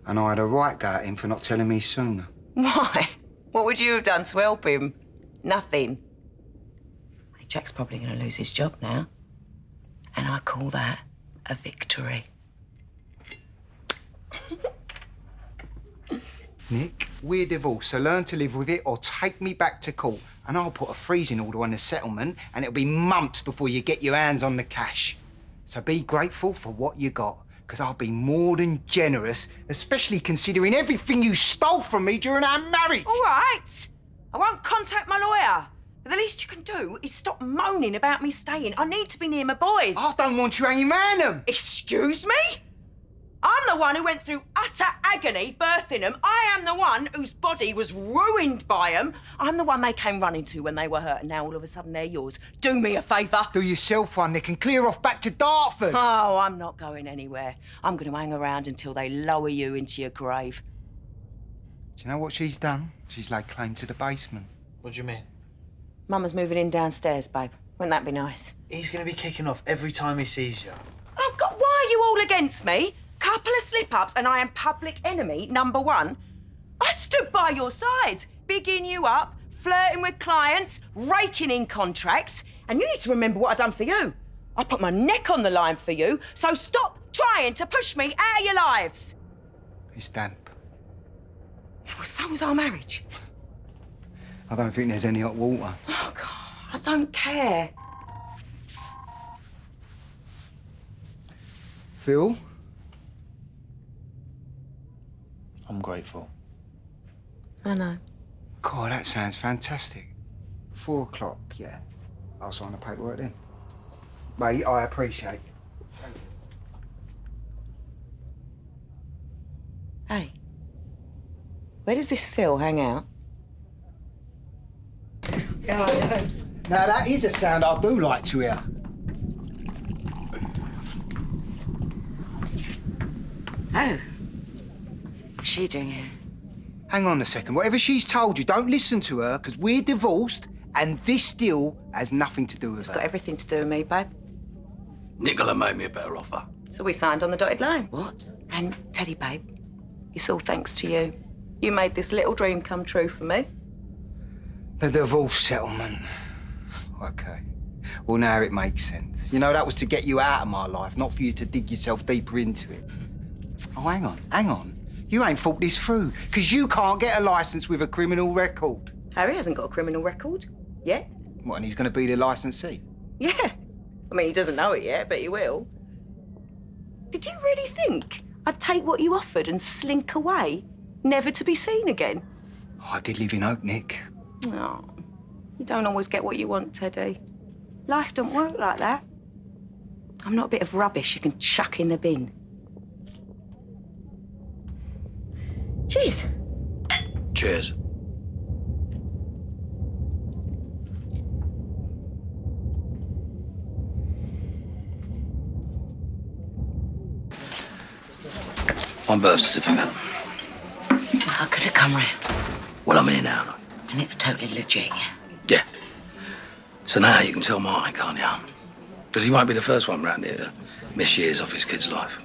And I had a right go at him for not telling me sooner. Why? What would you have done to help him? Nothing. Hey, Jack's probably going to lose his job now. And I call that a victory. Nick, we're divorced, so learn to live with it or take me back to court. And I'll put a freezing order on the settlement and it'll be months before you get your hands on the cash. So be grateful for what you got, because I'll be more than generous, especially considering everything you stole from me during our marriage. All right. I won't contact my lawyer. But the least you can do is stop moaning about me staying. I need to be near my boys. I don't want you hanging round them. Excuse me? I'm the one who went through utter agony birthing them. I am the one whose body was ruined by them. I'm the one they came running to when they were hurt, and now all of a sudden they're yours. Do me a favour. Do yourself one, Nick, and clear off back to Dartford. Oh, I'm not going anywhere. I'm going to hang around until they lower you into your grave. Do you know what she's done? She's laid claim to the basement. What do you mean? Mama's moving in downstairs, babe. Wouldn't that be nice? He's going to be kicking off every time he sees you. Oh, God, why are you all against me? Couple of slip-ups and I am public enemy #1. I stood by your side, bigging you up, flirting with clients, raking in contracts. And you need to remember what I've done for you. I put my neck on the line for you, so stop trying to push me out of your lives. It's damp. Well, so was our marriage. I don't think there's any hot water. Oh, God, I don't care. Phil? I'm grateful. I know. God, that sounds fantastic. 4 o'clock, yeah. I'll sign the paperwork then. Mate, I appreciate it. Thank you. Hey, where does this Phil hang out? Now, that is a sound I do like to hear. Oh. What's she doing here? Hang on a second. Whatever she's told you, don't listen to her, because we're divorced, and this deal has nothing to do with It's her. got everything to do with me, babe. Nicola made me a better offer. So we signed on the dotted line. What? And Teddy, babe, it's all thanks to you. You made this little dream come true for me. The divorce settlement. Okay. Well, now it makes sense. You know, that was to get you out of my life, not for you to dig yourself deeper into it. Oh, hang on. You ain't thought this through, because you can't get a licence with a criminal record. Harry hasn't got a criminal record yet. What, and he's going to be the licensee? Yeah. I mean, he doesn't know it yet, but he will. Did you really think I'd take what you offered and slink away, never to be seen again? Oh, I did live in hope, Nick. Oh, you don't always get what you want, Teddy. Life don't work like that. I'm not a bit of rubbish you can chuck in the bin. Cheers. Cheers. My birth certificate. How could it come round? Well, I'm here now. And it's totally legit, yeah? Yeah. So now you can tell Martin, can't you? Because he won't be the first one round here to miss years off his kid's life.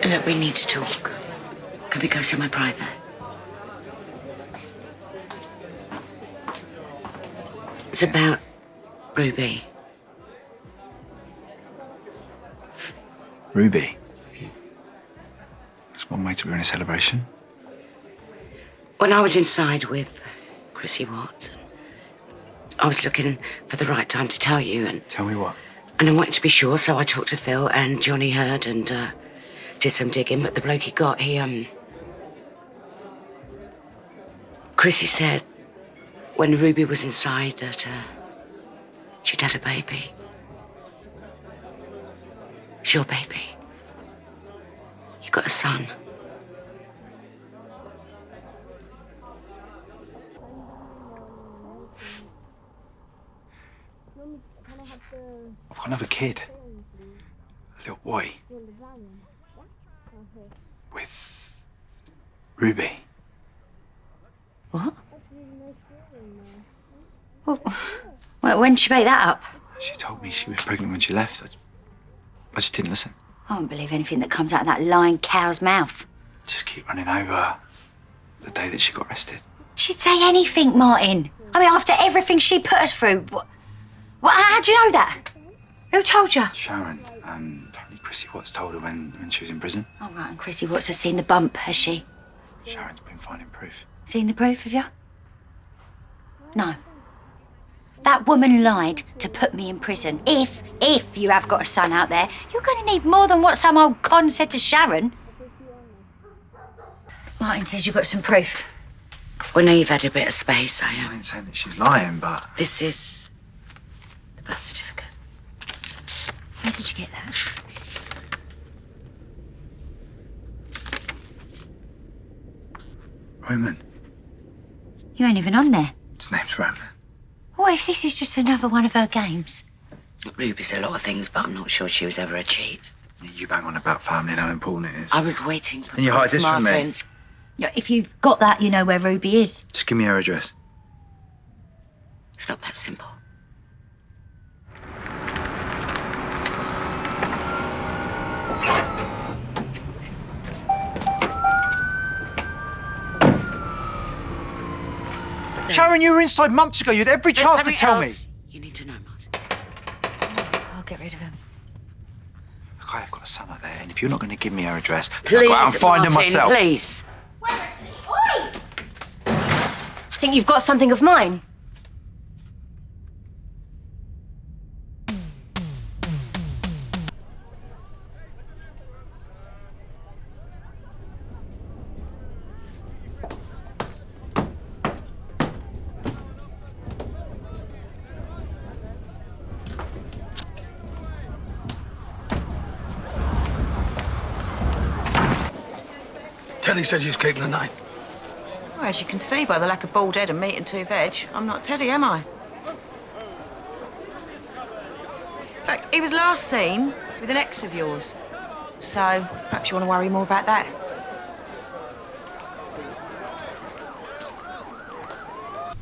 Look, we need to talk. Can we go somewhere private? It's about Ruby. Ruby. That's one way to ruin a celebration. When I was inside with Chrissy Watts, I was looking for the right time to tell you, and Tell me what? I wanted to be sure, so I talked to Phil, and Johnny heard and did some digging, but the bloke he got, Chrissy said when Ruby was inside that she'd had a baby. It's your baby. You got a son. I've got another kid. A little boy. With Ruby. What? Well, when did she make that up? She told me she was pregnant when she left. I just didn't listen. I won't believe anything that comes out of that lying cow's mouth. Just keep running over the day that she got arrested. She'd say anything, Martin. I mean, after everything she put us through. How'd you know that? Who told you? Sharon, apparently Chrissy Watts told her when she was in prison. Oh, right, and Chrissy Watts has seen the bump, has she? Sharon's been finding proof. Seen the proof, have you? No. That woman lied to put me in prison. If you have got a son out there, you're going to need more than what some old con said to Sharon. Martin says you've got some proof. Well, now you've had a bit of space, I am. I ain't saying that she's lying, but... This is the birth certificate. Where did you get that? Roman. You ain't even on there. His name's Roman. What if this is just another one of her games? Ruby's a lot of things, but I'm not sure she was ever a cheat. You bang on about family and how important it is. I was waiting for And you hide this from me? Martin. Yeah, if you've got that, you know where Ruby is. Just give me her address. It's not that simple. Sharon, you were inside months ago. You had every There's chance to tell me. something else you need to know, Martin. I'll get rid of him. Look, I have got a son out there, and if you're not going to give me her address, Please, I'll go out and find her Martin, myself. Please. I think you've got something of mine. Teddy said you was keeping the night. Well, as you can see by the lack of bald head and meat and two veg, I'm not Teddy, am I? In fact, he was last seen with an ex of yours. So perhaps you want to worry more about that.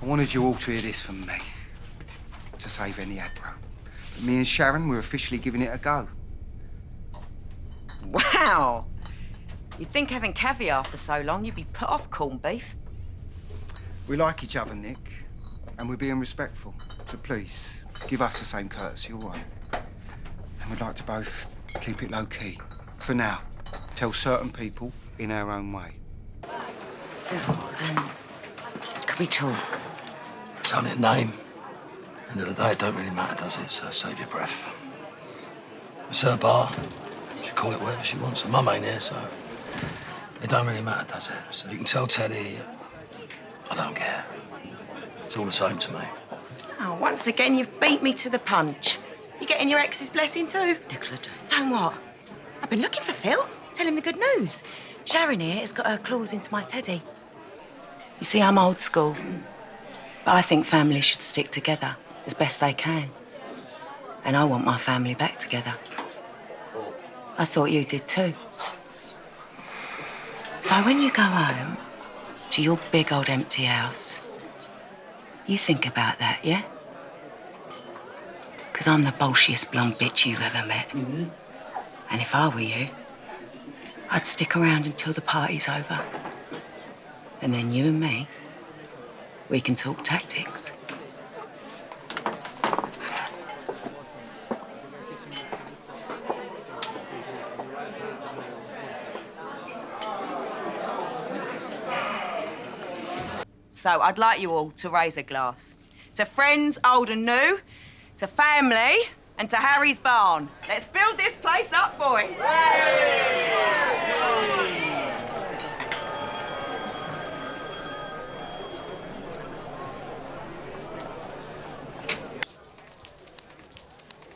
I wanted you all to hear this from me, to save any aggro. But me and Sharon, we're officially giving it a go. Wow! You'd think having caviar for so long, you'd be put off corned beef. We like each other, Nick, and we're being respectful. So please, give us the same courtesy, all right? And we'd like to both keep it low-key. For now, tell certain people in our own way. Phil, can we talk? It's only a name. End of the day, it don't really matter, does it? So save your breath. It's her bar. She call it whatever she wants. And Mum ain't here, so it don't really matter, does it? So you can tell Teddy, I don't care. It's all the same to me. Oh, once again, you've beat me to the punch. You getting your ex's blessing too? Nicola, don't what? I've been looking for Phil. Tell him the good news. Sharon here has got her claws into my Teddy. You see, I'm old school. But I think families should stick together as best they can. And I want my family back together. I thought you did too. So when you go home to your big old empty house, you think about that, yeah? Because I'm the bolshiest blonde bitch you've ever met. And if I were you, I'd stick around until the party's over. And then you and me, we can talk tactics. So I'd like you all to raise a glass. To friends old and new, to family, and to Harry's barn. Let's build this place up, boys.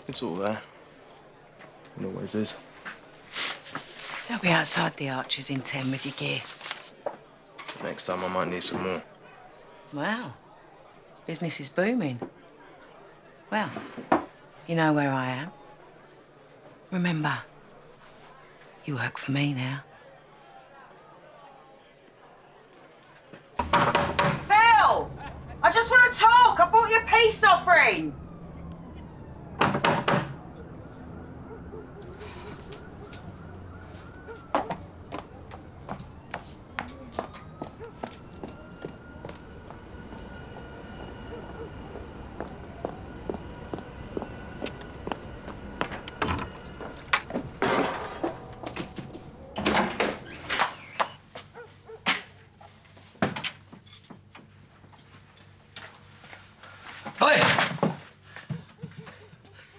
It's all there. It always is. They'll be outside the Archers in 10 with your gear. Next time I might need some more. Wow. Business is booming. Well, you know where I am. Remember, you work for me now. Phil! I just want to talk. I bought you a peace offering. Hey!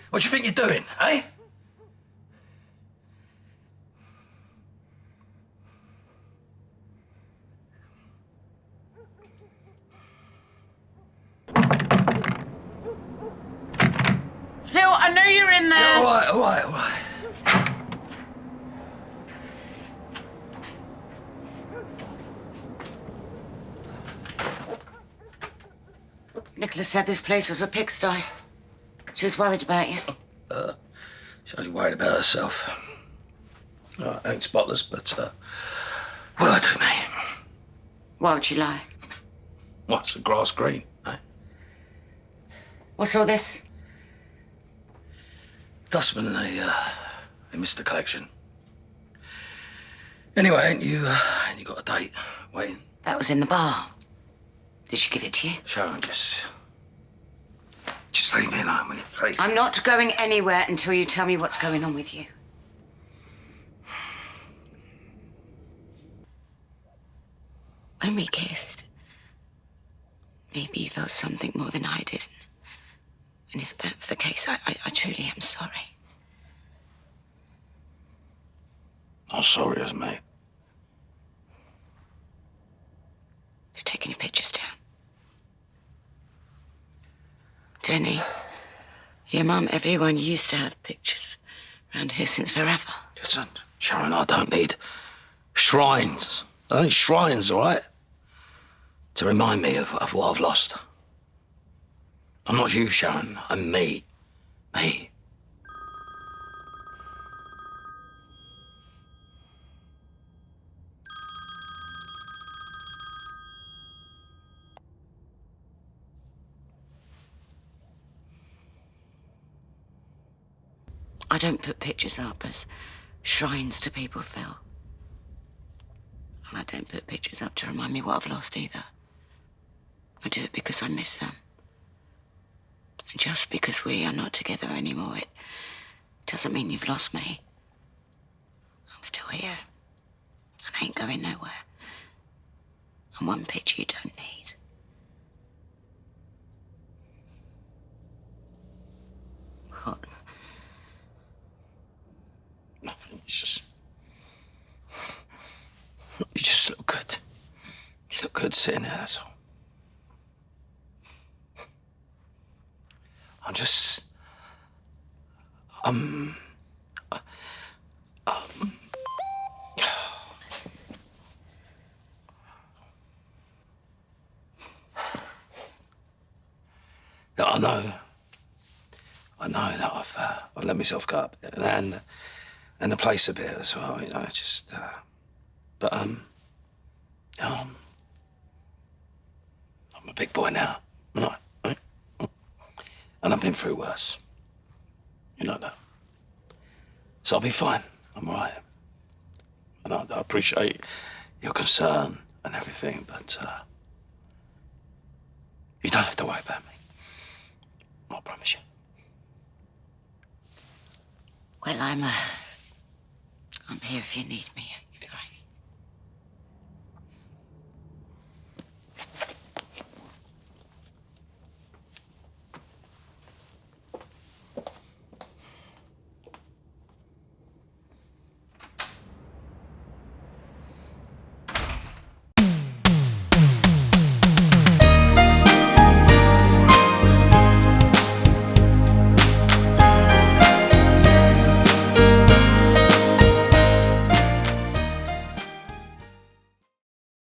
What do you think you're doing, eh? Phil, I knew you were in there. Yeah, all right. Nicola said this place was a pigsty. She was worried about you. She's only worried about herself. Ain't spotless, but, well, do me. Why would she lie? What's the grass green, eh? What's all this? Dustman, they missed the collection. Anyway, ain't you got a date waiting? That was in the bar. Did she give it to you? Sharon, just leave me alone, will you, please? I'm not going anywhere until you tell me what's going on with you. When we kissed, maybe you felt something more than I did. And if that's the case, I truly am sorry. Not sorry as me. You're taking your pictures down. Denny, your mum, everyone used to have pictures around here since forever. Listen, Sharon, I don't need shrines. I don't need shrines, all right? To remind me of what I've lost. I'm not you, Sharon. I'm me. Me. I don't put pictures up as shrines to people, Phil. And I don't put pictures up to remind me what I've lost either. I do it because I miss them. And just because we are not together anymore, it doesn't mean you've lost me. I'm still here. And I ain't going nowhere. And one picture you don't need. What? Nothing. You just look good. You look good sitting there, that's all. I'm just... No, I know that I've let myself go up and the place a bit as well, you know, just, but, I'm a big boy now, aren't I? Right? And I've been through worse. You know that. So I'll be fine. I'm all right. And I appreciate your concern and everything, but, you don't have to worry about me. I promise you. Well, I'm here if you need me.